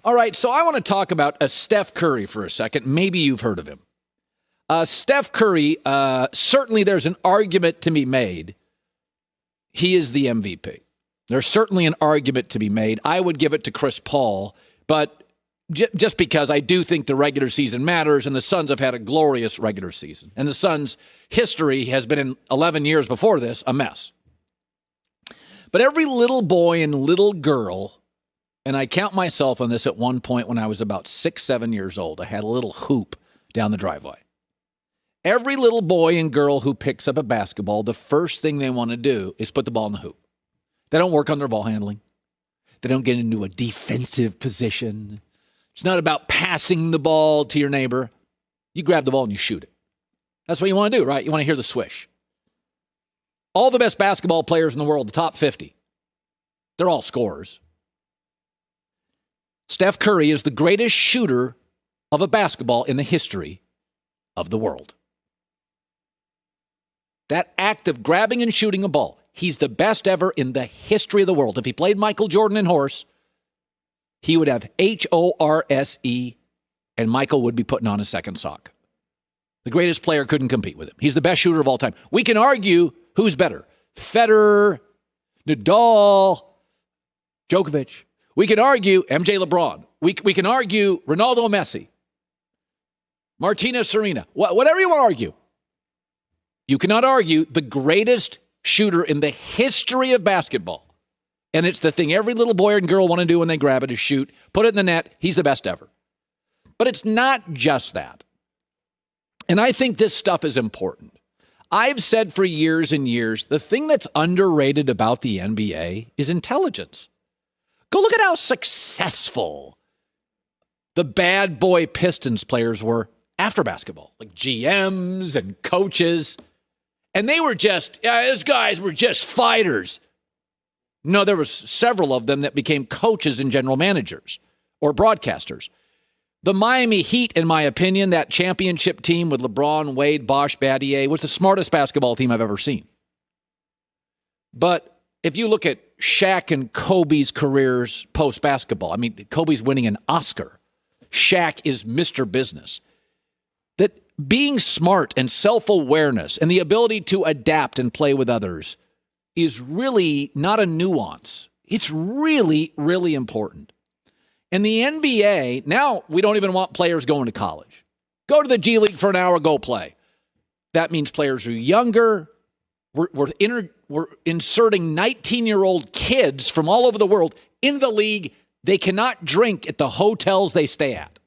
All right, so I want to talk about Steph Curry for a second. Maybe you've heard of him. Steph Curry, certainly there's an argument to be made. He is the MVP. There's certainly an argument to be made. I would give it to Chris Paul, but just because I do think the regular season matters, and the Suns have had a glorious regular season. And the Suns' history has been, in 11 years before this, a mess. But every little boy and little girl, and I count myself on this at one point when I was about 6, 7 years old, I had a little hoop down the driveway. Every little boy and girl who picks up a basketball, the first thing they want to do is put the ball in the hoop. They don't work on their ball handling. They don't get into a defensive position. It's not about passing the ball to your neighbor. You grab the ball and you shoot it. That's what you want to do, right? You want to hear the swish. All the best basketball players in the world, the top 50, they're all scorers. Steph Curry is the greatest shooter of a basketball in the history of the world. That act of grabbing and shooting a ball, he's the best ever in the history of the world. If he played Michael Jordan in horse, he would have HORSE, and Michael would be putting on his second sock. The greatest player couldn't compete with him. He's the best shooter of all time. We can argue who's better, Federer, Nadal, Djokovic. We can argue MJ LeBron. We can argue Ronaldo Messi, Martina Serena, whatever you want to argue. You cannot argue the greatest shooter in the history of basketball. And it's the thing every little boy and girl want to do when they grab it is shoot, put it in the net. He's the best ever. But it's not just that. And I think this stuff is important. I've said for years and years, the thing that's underrated about the NBA is intelligence. Go look at how successful the bad boy Pistons players were after basketball, like GMs and coaches. And they were those guys were just fighters. No, there was several of them that became coaches and general managers or broadcasters. The Miami Heat, in my opinion, that championship team with LeBron, Wade, Bosh, Battier, was the smartest basketball team I've ever seen. But if you look at Shaq and Kobe's careers post-basketball, I mean, Kobe's winning an Oscar. Shaq is Mr. Business. That being smart and self-awareness and the ability to adapt and play with others is really not a nuance. It's really, really important. In the NBA, now we don't even want players going to college. Go to the G League for an hour, go play. That means players are younger. We're inserting 19-year-old kids from all over the world into the league. They cannot drink at the hotels they stay at.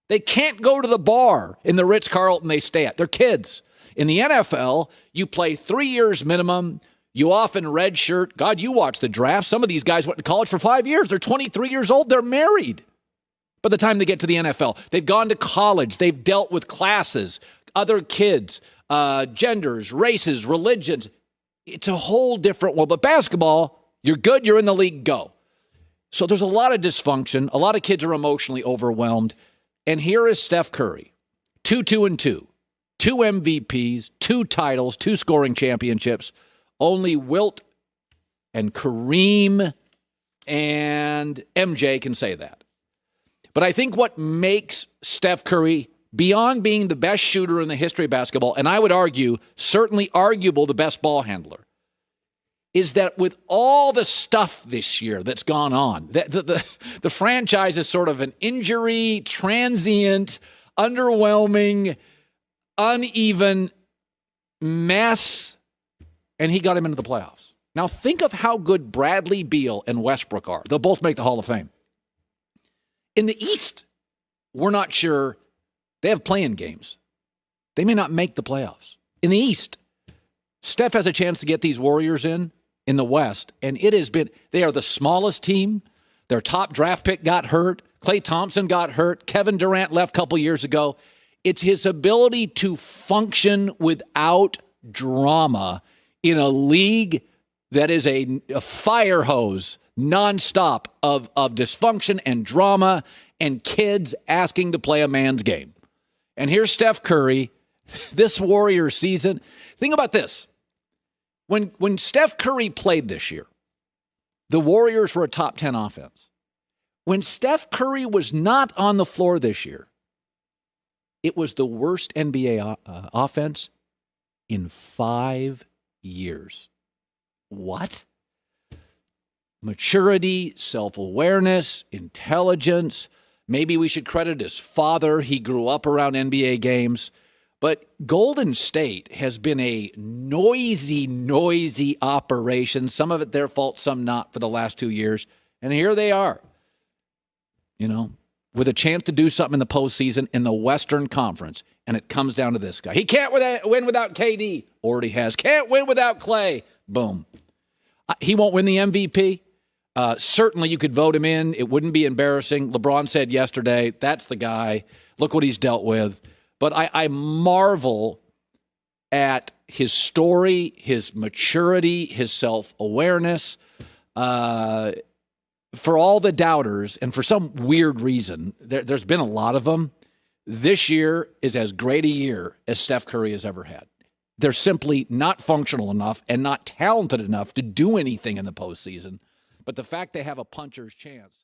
They can't go to the bar in the Ritz-Carlton they stay at. They're kids. In the NFL, you play 3 years minimum. You often redshirt. God, you watch the draft. Some of these guys went to college for 5 years. They're 23 years old. They're married by the time they get to the NFL. They've gone to college. They've dealt with classes, other kids, genders, races, religions. It's a whole different world. But basketball, you're good. You're in the league. Go. So there's a lot of dysfunction. A lot of kids are emotionally overwhelmed. And here is Steph Curry, 2-2-2, 2 MVPs, 2 titles, 2 scoring championships. Only Wilt and Kareem and MJ can say that. But I think what makes Steph Curry, beyond being the best shooter in the history of basketball, and I would argue, certainly arguable, the best ball handler, is that with all the stuff this year that's gone on, the franchise is sort of an injury, transient, underwhelming, uneven mess, and he got him into the playoffs. Now think of how good Bradley Beal and Westbrook are. They'll both make the Hall of Fame. In the East, we're not sure. They have play-in games. They may not make the playoffs. In the East, Steph has a chance to get these Warriors in the West, and it has been, they are the smallest team. Their top draft pick got hurt. Klay Thompson got hurt. Kevin Durant left a couple years ago. It's his ability to function without drama in a league that is a fire hose nonstop of dysfunction and drama and kids asking to play a man's game. And here's Steph Curry, this Warriors season. Think about this. When Steph Curry played this year, the Warriors were a top 10 offense. When Steph Curry was not on the floor this year, it was the worst NBA offense in 5 years. What? Maturity, self-awareness, intelligence. Maybe we should credit his father. He grew up around NBA games. But Golden State has been a noisy operation. Some of it their fault, some not for the last 2 years. And here they are, with a chance to do something in the postseason in the Western Conference. And it comes down to this guy. He can't win without KD. Already has. Can't win without Clay. Boom. He won't win the MVP. Certainly you could vote him in. It wouldn't be embarrassing. LeBron said yesterday, that's the guy. Look what he's dealt with. But I marvel at his story, his maturity, his self-awareness. For all the doubters, and for some weird reason, there's been a lot of them, this year is as great a year as Steph Curry has ever had. They're simply not functional enough and not talented enough to do anything in the postseason. But the fact they have a puncher's chance